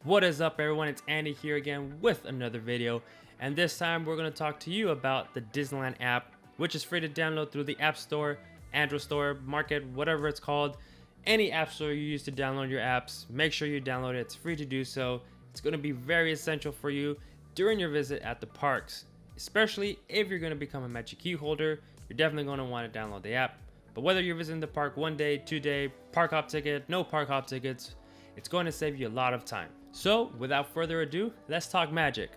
What is up, everyone? It's Andy here again with another video, and this time we're going to talk to you about the Disneyland app, which is free to download through the App Store, Android Store, Market, whatever it's called. Any app store you use to download your apps, make sure you download it. It's free to do so. It's going to be very essential for you during your visit at the parks, especially if you're going to become a Magic Key holder. You're definitely going to want to download the app. But whether you're visiting the park 1 day, 2 day, park hop ticket, no park hop tickets, it's going to save you a lot of time. So without further ado, let's talk magic.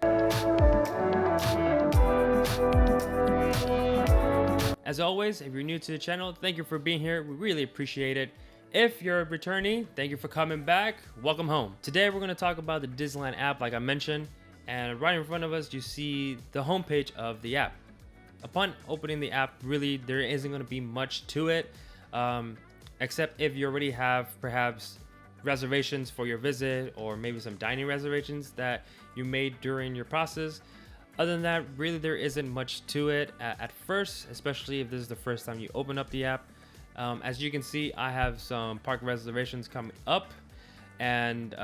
As always, if you're new to the channel, thank you for being here. We really appreciate it. If you're a returnee, thank you for coming back. Welcome home. Today we're going to talk about the Disneyland app, like I mentioned, and right in front of us you see the homepage of the app. Upon opening the app, really there isn't going to be much to it, except if you already have perhaps reservations for your visit, or maybe some dining reservations that you made during your process. Other than that, really there isn't much to it at first, especially if this is the first time you open up the app. As you can see, I have some park reservations coming up, and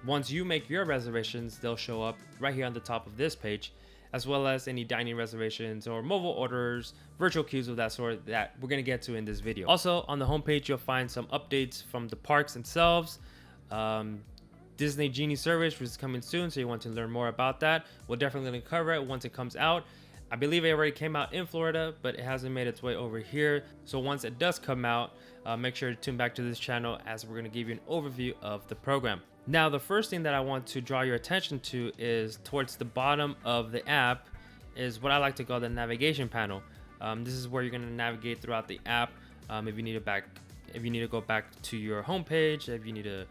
once you make your reservations, they'll show up right here on the top of this page, as well as any dining reservations or mobile orders, virtual queues of that sort that we're going to get to in this video. Also on the homepage, you'll find some updates from the parks themselves. Disney Genie service, which is coming soon, so you want to learn more about that. We're definitely going to cover it once it comes out. I believe it already came out in Florida, but it hasn't made its way over here. So once it does come out, make sure to tune back to this channel, as we're going to give you an overview of the program. Now, the first thing that I want to draw your attention to is towards the bottom of the app is what I like to call the navigation panel. This is where you're going to navigate throughout the app. If you need to go back to your home page, if you need to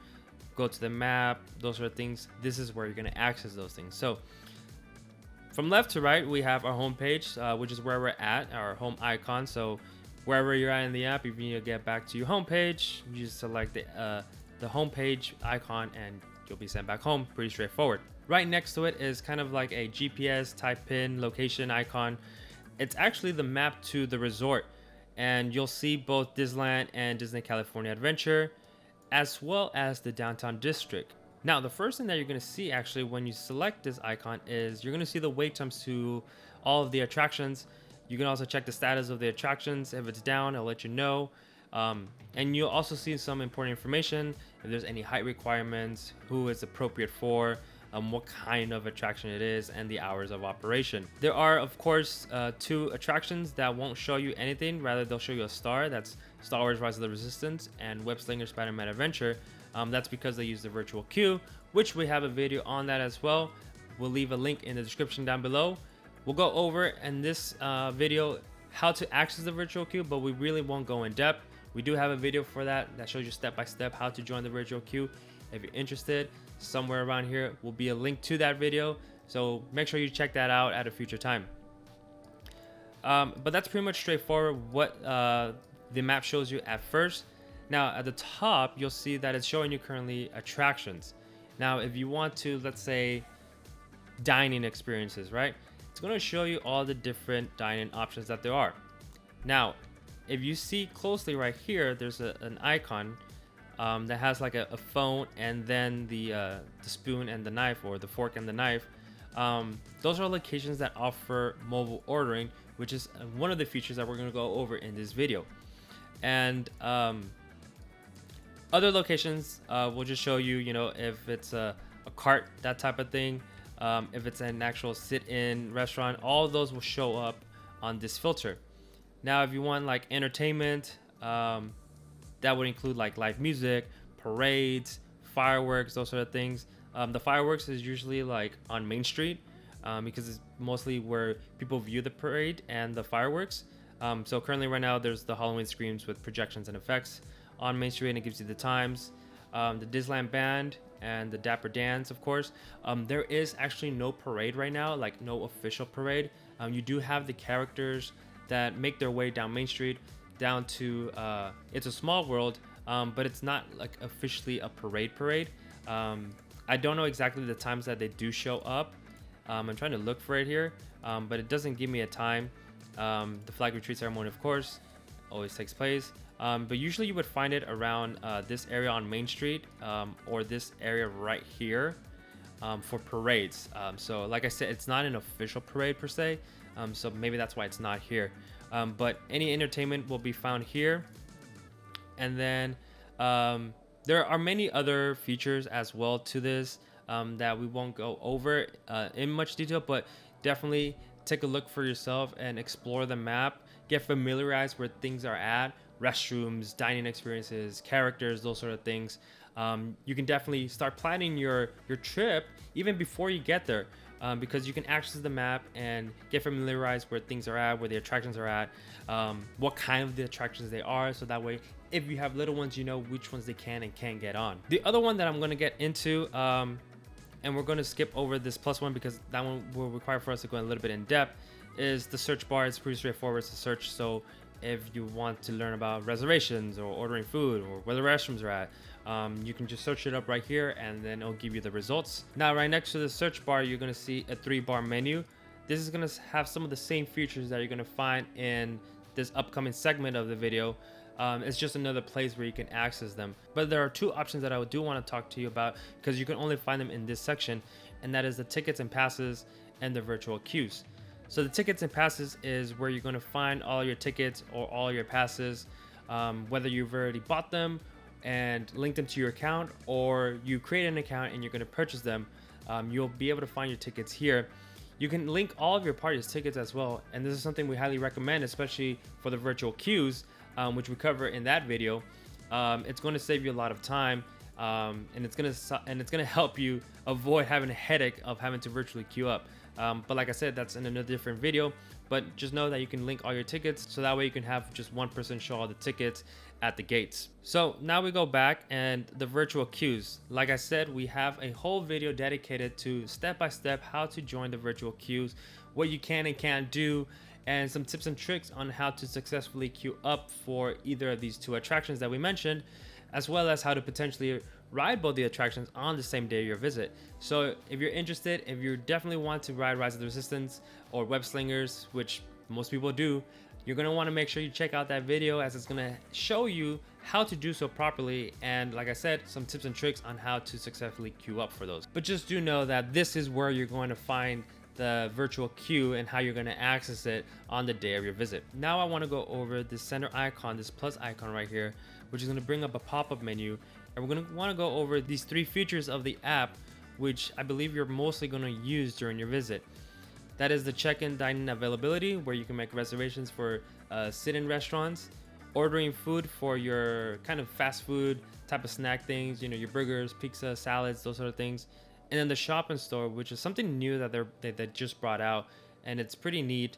go to the map, those sort of things, this is where you're going to access those things. So from left to right, we have our home page, which is where we're at, our home icon. So wherever you're at in the app, if you need to get back to your home page, you just select the home page icon and you'll be sent back home. Pretty straightforward. Right next to it is kind of like a GPS type pin location icon. It's actually the map to the resort, and you'll see both Disneyland and Disney California Adventure, as well as the downtown district. Now, the first thing that you're going to see actually when you select this icon is you're going to see the wait times to all of the attractions. You can also check the status of the attractions. If it's down, I'll let you know. And you'll also see some important information, if there's any height requirements, who it's appropriate for, what kind of attraction it is, and the hours of operation. There are, of course, 2 attractions that won't show you anything. Rather, they'll show you a star. That's Star Wars Rise of the Resistance and Web Slinger Spider-Man Adventure. That's because they use the virtual queue, which we have a video on that as well. We'll leave a link in the description down below. We'll go over in this video how to access the virtual queue, but we really won't go in depth. We do have a video for that shows you step by step how to join the virtual queue. If you're interested, somewhere around here will be a link to that video, so make sure you check that out at a future time. But that's pretty much straightforward what the map shows you at first. Now at the top, you'll see that it's showing you currently attractions. Now if you want to, let's say, dining experiences, right, it's going to show you all the different dining options that there are. Now if you see closely right here, there's an icon that has like a phone, and then the spoon and the knife, or the fork and the knife. Those are locations that offer mobile ordering, which is one of the features that we're going to go over in this video. And other locations will just show you, if it's a cart, that type of thing. If it's an actual sit-in restaurant, all of those will show up on this filter. Now, if you want like entertainment, that would include like live music, parades, fireworks, those sort of things. The fireworks is usually like on Main Street, because it's mostly where people view the parade and the fireworks. So currently right now there's the Halloween screams with projections and effects on Main Street, and it gives you the times. The Disneyland Band and the Dapper Dans, of course. There is actually no parade right now, like no official parade. You do have the characters that make their way down Main Street down to It's a Small World, but it's not like officially a parade. I don't know exactly the times that they do show up. I'm trying to look for it here, but it doesn't give me a time. The flag retreat ceremony, of course, always takes place. But usually you would find it around this area on Main Street, or this area right here, for parades. So like I said, it's not an official parade per se, so maybe that's why it's not here. But any entertainment will be found here. And then there are many other features as well to this, that we won't go over in much detail, but definitely take a look for yourself and explore the map, get familiarized where things are at, restrooms, dining experiences, characters, those sort of things. You can definitely start planning your trip even before you get there, because you can access the map and get familiarized where things are at, where the attractions are at, what kind of the attractions they are, so that way if you have little ones, you know which ones they can and can't get on. The other one that I'm going to get into, and we're going to skip over this plus one because that one will require for us to go a little bit in depth, is the search bar. It's pretty straightforward to search. So if you want to learn about reservations or ordering food or where the restrooms are at, you can just search it up right here and then it'll give you the results. Now right next to the search bar, you're going to see a 3-bar menu. This is going to have some of the same features that you're going to find in this upcoming segment of the video. It's just another place where you can access them. But there are 2 options that I do want to talk to you about, because you can only find them in this section, and that is the tickets and passes and the virtual queues. So the tickets and passes is where you're going to find all your tickets or all your passes, whether you've already bought them and linked them to your account, or you create an account and you're going to purchase them. You'll be able to find your tickets here. You can link all of your party's tickets as well, and this is something we highly recommend, especially for the virtual queues, which we cover in that video. It's going to save you a lot of time, and it's going to help you avoid having a headache of having to virtually queue up. But like I said, that's in another different video. But just know that you can link all your tickets, so that way you can have just one person show all the tickets at the gates. So now we go back, and the virtual queues. Like I said, we have a whole video dedicated to step-by-step how to join the virtual queues, what you can and can't do, and some tips and tricks on how to successfully queue up for either of these 2 attractions that we mentioned, as well as how to potentially ride both the attractions on the same day of your visit. So if you're interested, if you definitely want to ride Rise of the Resistance or Web Slingers, which most people do, you're going to want to make sure you check out that video, as it's going to show you how to do so properly, and like I said, some tips and tricks on how to successfully queue up for those. But just do know that this is where you're going to find the virtual queue and how you're going to access it on the day of your visit. Now I want to go over this center icon, this plus icon right here, which is going to bring up a pop-up menu, and we're going to want to go over these 3 features of the app, which I believe you're mostly going to use during your visit. That is the check-in dining availability, where you can make reservations for sit-in restaurants, ordering food for your kind of fast food type of snack things, you know, your burgers, pizza, salads, those sort of things. And then the shop in store, which is something new that they just brought out, and it's pretty neat.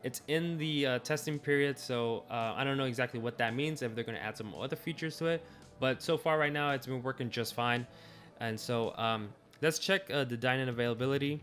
It's in the testing period, so I don't know exactly what that means, if they're going to add some other features to it, but so far right now it's been working just fine. And so let's check the dine-in availability.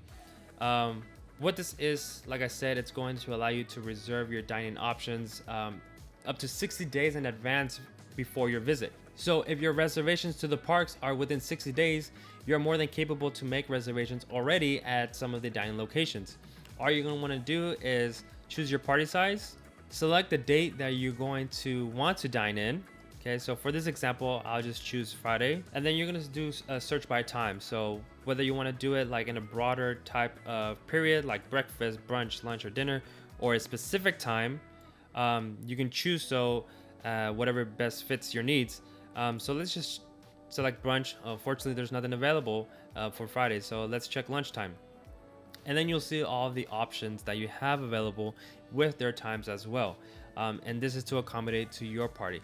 What this is, like I said, it's going to allow you to reserve your dining options up to 60 days in advance before your visit. So if your reservations to the parks are within 60 days, you're more than capable to make reservations already at some of the dining locations. All you're going to want to do is choose your party size, select the date that you're going to want to dine in. Okay, so for this example, I'll just choose Friday, and then you're going to do a search by time. So whether you want to do it like in a broader type of period, like breakfast, brunch, lunch, or dinner, or a specific time, you can choose whatever best fits your needs. So let's just select brunch. Unfortunately, there's nothing available for Friday, so let's check lunchtime. And then you'll see all of the options that you have available with their times as well. And this is to accommodate to your party.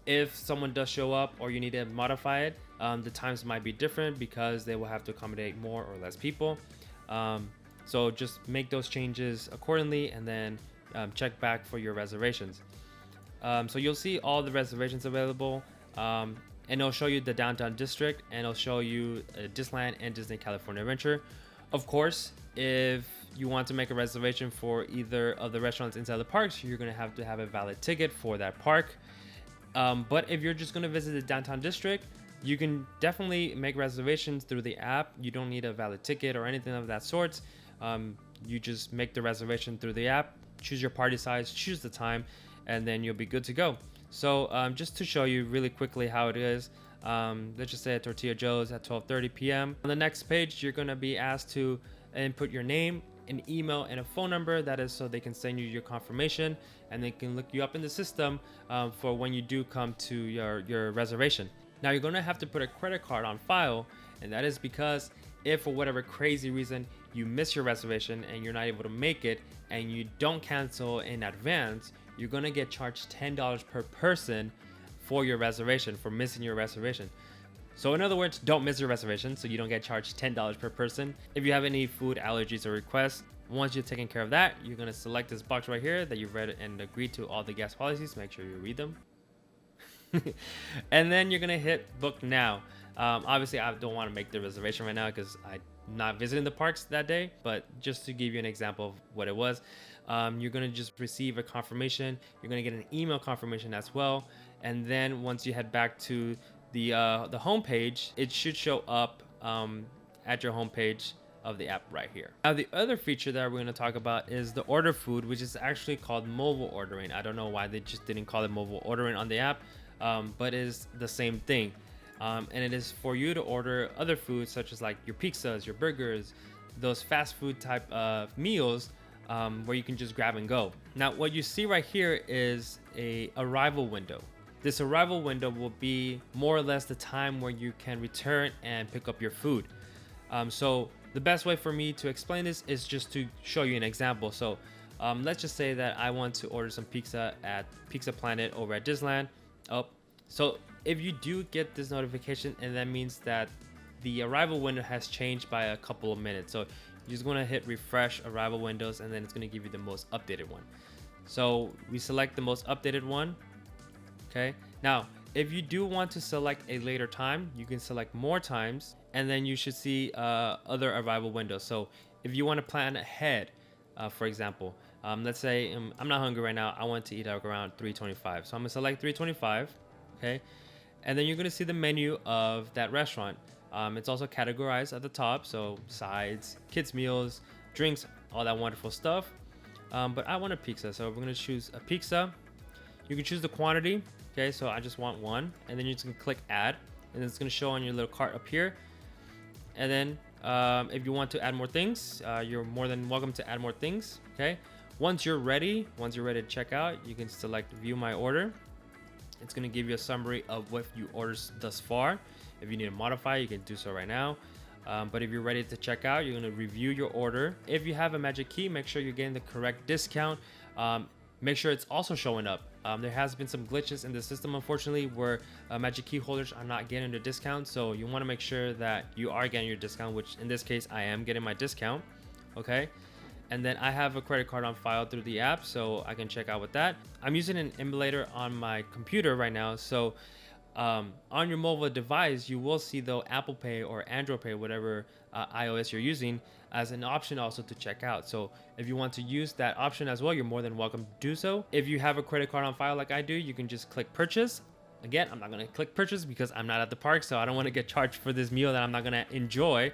If someone does show up or you need to modify it, the times might be different because they will have to accommodate more or less people. So just make those changes accordingly, and then check back for your reservations. So you'll see all the reservations available, and it'll show you the downtown district, and it'll show you Disneyland and Disney California Adventure. Of course, if you want to make a reservation for either of the restaurants inside the parks, you're going to have a valid ticket for that park. But if you're just going to visit the downtown district, you can definitely make reservations through the app. You don't need a valid ticket or anything of that sort. You just make the reservation through the app, choose your party size, choose the time, and then you'll be good to go. So just to show you really quickly how it is, let's just say at Tortilla Joe's at 12:30 p.m. On the next page, you're gonna be asked to input your name, an email, and a phone number. That is so they can send you your confirmation, and they can look you up in the system for when you do come to your reservation. Now you're gonna have to put a credit card on file, and that is because if for whatever crazy reason you miss your reservation and you're not able to make it, and you don't cancel in advance, you're gonna get charged $10 per person for your reservation, for missing your reservation. So in other words, don't miss your reservation so you don't get charged $10 per person. If you have any food allergies or requests, once you've taken care of that, you're gonna select this box right here that you've read and agreed to all the guest policies. Make sure you read them. And then you're gonna hit book now. Obviously I don't want to make the reservation right now because I'm not visiting the parks that day, but just to give you an example of what it was, you're gonna just receive a confirmation. You're gonna get an email confirmation as well, and then once you head back to the home page, it should show up at your home page of the app right here. Now the other feature that we're going to talk about is the order food, which is actually called mobile ordering. I don't know why they just didn't call it mobile ordering on the app, but it is the same thing. And it is for you to order other foods such as like your pizzas, your burgers, those fast food type of meals where you can just grab and go. Now what you see right here is a arrival window. This arrival window will be more or less the time where you can return and pick up your food. So the best way for me to explain this is just to show you an example. So let's just say that I want to order some pizza at Pizza Planet over at Disneyland. So if you do get this notification, and that means that the arrival window has changed by a couple of minutes. So you're just gonna hit refresh arrival windows, and then it's gonna give you the most updated one. So we select the most updated one. Okay, now if you do want to select a later time, you can select more times, and then you should see other arrival windows. So if you want to plan ahead, for example, let's say I'm not hungry right now, I want to eat out around 3:25, so I'm gonna select 3:25. Okay, and then you're gonna see the menu of that restaurant. It's also categorized at the top, so sides, kids meals, drinks, all that wonderful stuff. But I want a pizza, so we're gonna choose a pizza. You can choose the quantity. Okay, so I just want one, and then you're just gonna click add, and it's gonna show on your little cart up here. And then if you want to add more things, you're more than welcome to add more things. Okay, once you're ready to check out, you can select view my order. It's gonna give you a summary of what you ordered thus far. If you need to modify, you can do so right now. But if you're ready to check out, you're gonna review your order. If you have a magic key, make sure you're getting the correct discount. Make sure it's also showing up. There has been some glitches in the system, unfortunately, where magic key holders are not getting the discount. So you want to make sure that you are getting your discount, which in this case, I am getting my discount. Okay. And then I have a credit card on file through the app, so I can check out with that. I'm using an emulator on my computer right now. So on your mobile device, you will see though Apple Pay or Android Pay, whatever iOS you're using, as an option also to check out. So if you want to use that option as well, you're more than welcome to do so. If you have a credit card on file like I do, you can just click purchase. Again, I'm not going to click purchase because I'm not at the park, so I don't want to get charged for this meal that I'm not going to enjoy.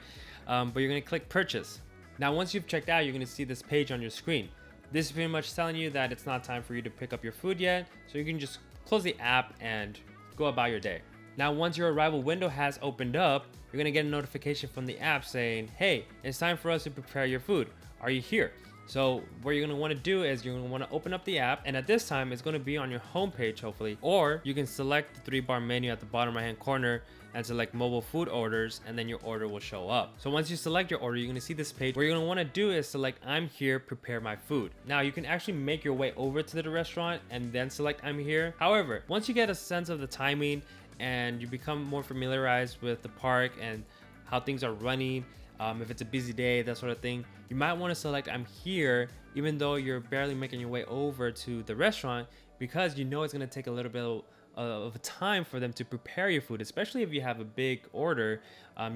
But you're going to click purchase. Now, once you've checked out, you're going to see this page on your screen. This is pretty much telling you that it's not time for you to pick up your food yet, so you can just close the app and go about your day. Now, once your arrival window has opened up, you're gonna get a notification from the app saying, hey, it's time for us to prepare your food. Are you here? So what you're gonna wanna do is you're gonna wanna open up the app, and at this time, it's gonna be on your home page, hopefully, or you can select the 3-bar menu at the bottom right-hand corner and select mobile food orders, and then your order will show up. So once you select your order, you're gonna see this page. What you're gonna wanna do is select I'm here, prepare my food. Now you can actually make your way over to the restaurant and then select I'm here. However, once you get a sense of the timing and you become more familiarized with the park and how things are running, if it's a busy day, that sort of thing, you might want to select I'm here even though you're barely making your way over to the restaurant, because you know it's going to take a little bit of time for them to prepare your food, especially if you have a big order.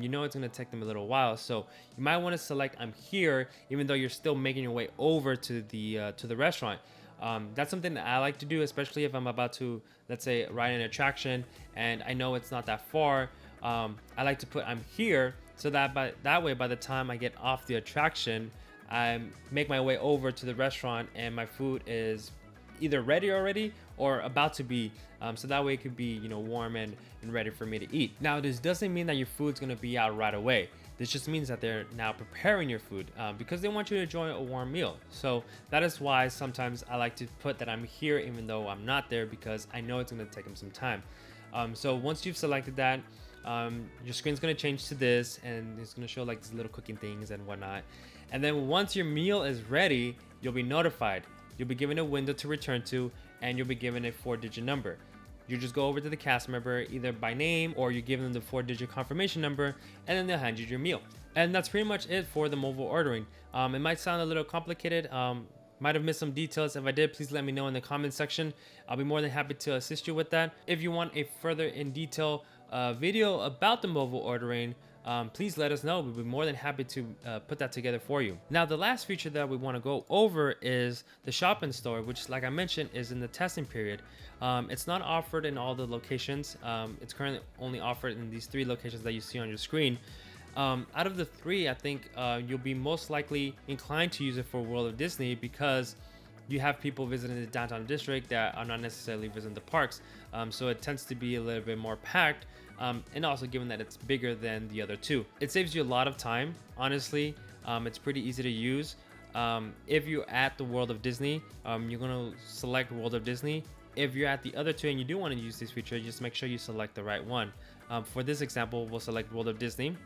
You know it's going to take them a little while, so you might want to select I'm here even though you're still making your way over to the restaurant. That's something that I like to do, especially if I'm about to, let's say, ride an attraction and I know it's not that far. I like to put I'm here so that that way by the time I get off the attraction, I make my way over to the restaurant and my food is either ready already or about to be, so that way it could be, you know, warm and ready for me to eat. Now, this doesn't mean that your food's gonna be out right away. This just means that they're now preparing your food because they want you to enjoy a warm meal. So that is why sometimes I like to put that I'm here even though I'm not there, because I know it's gonna take them some time. So once you've selected that, your screen's gonna change to this, and it's gonna show like these little cooking things and whatnot. And then once your meal is ready, you'll be notified. You'll be given a window to return to, and you'll be given a 4-digit number. You just go over to the cast member either by name, or you give them the 4-digit confirmation number, and then they'll hand you your meal. And that's pretty much it for the mobile ordering. It might sound a little complicated. Might have missed some details. If I did, please let me know in the comment section. I'll be more than happy to assist you with that. If you want a further in detail video about the mobile ordering, please let us know. We'll be more than happy to put that together for you. Now, the last feature that we want to go over is the shop in store, which, like I mentioned, is in the testing period. It's not offered in all the locations. It's currently only offered in these 3 locations that you see on your screen. Out of the 3, I think you'll be most likely inclined to use it for World of Disney, because you have people visiting the downtown district that are not necessarily visiting the parks. So it tends to be a little bit more packed. And also, given that it's bigger than the other 2, it saves you a lot of time. Honestly, it's pretty easy to use. If you're at the World of Disney, you're going to select World of Disney. If you're at the other 2 and you do want to use this feature, just make sure you select the right one. For this example, we'll select World of Disney.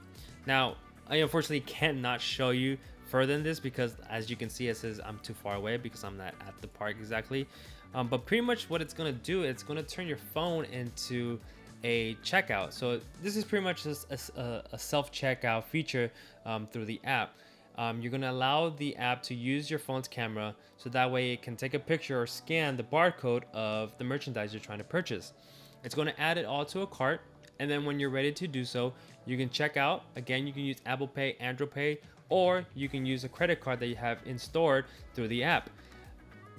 Now, I unfortunately cannot show you further than this, because as you can see, it says I'm too far away because I'm not at the park exactly. But pretty much what it's going to do, it's going to turn your phone into a checkout. So this is pretty much just a self-checkout feature through the app. You're going to allow the app to use your phone's camera, so that way it can take a picture or scan the barcode of the merchandise you're trying to purchase. It's going to add it all to a cart, and then when you're ready to do so, you can check out. Again, you can use Apple Pay, Android Pay, or you can use a credit card that you have stored through the app.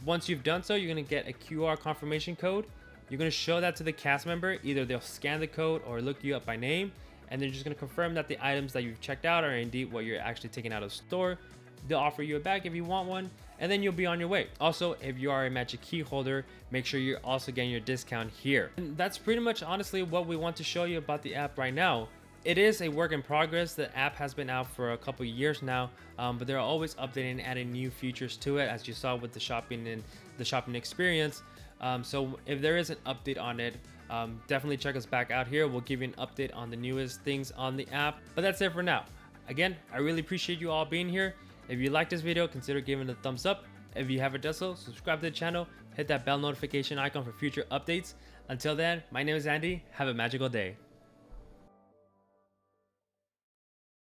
Once you've done so, you're going to get a QR confirmation code. You're going to show that to the cast member. Either they'll scan the code or look you up by name, and they're just going to confirm that the items that you've checked out are indeed what you're actually taking out of the store. They'll offer you a bag if you want one, and then you'll be on your way. Also, if you are a Magic Key holder, make sure you're also getting your discount here. And that's pretty much honestly what we want to show you about the app right now. It is a work in progress. The app has been out for a couple years now, but they're always updating and adding new features to it, as you saw with the shopping and the shopping experience. So if there is an update on it, definitely check us back out here. We'll give you an update on the newest things on the app. But that's it for now. Again, I really appreciate you all being here. If you like this video, consider giving it a thumbs up. If you haven't done so, subscribe to the channel, hit that bell notification icon for future updates. Until then, my name is Andy. Have a magical day.